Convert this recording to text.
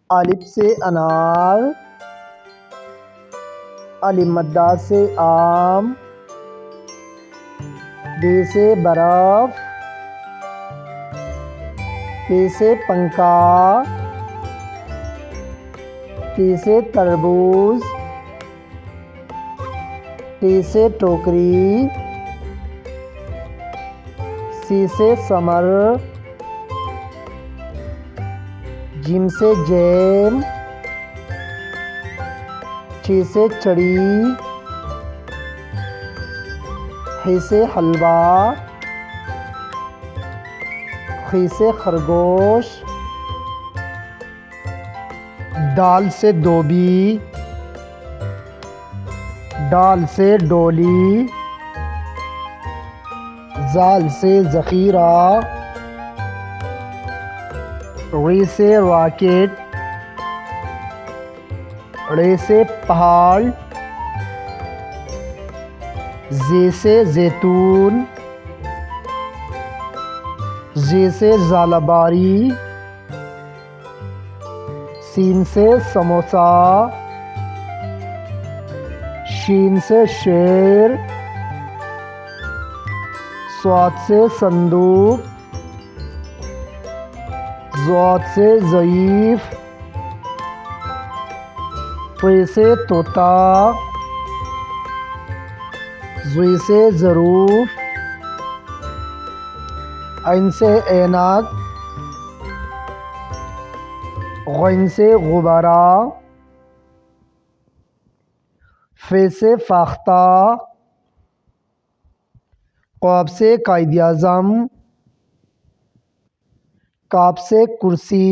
अलिफ से अनार, अलिफ मद्दा से आम, बे से बर्फ, पे से पंखा, टी से तरबूज, टी से टोकरी, सी से समर, जिम से जैम, ची से चड़ी, ही से हलवा, खी से खरगोश, दाल से दोबी, डाल से डोली, जाल से ज़ख़ीरा, री से रॉकेट, रे से पहाड़, जे से जैतून, जे से ज़ालाबारी, सीन से समोसा, शीन से शेर, स्वाद से संदूक, ज़ाद से ज़ईफ़, फ़े से तोता, ज़ुई से ज़रूफ़, ऐन से ऐनक, ग़ैन से गुब्बारा, फ़े से फ़ाख्ता, क़ाफ से कायद-ए-आज़म, काफ से कुर्सी,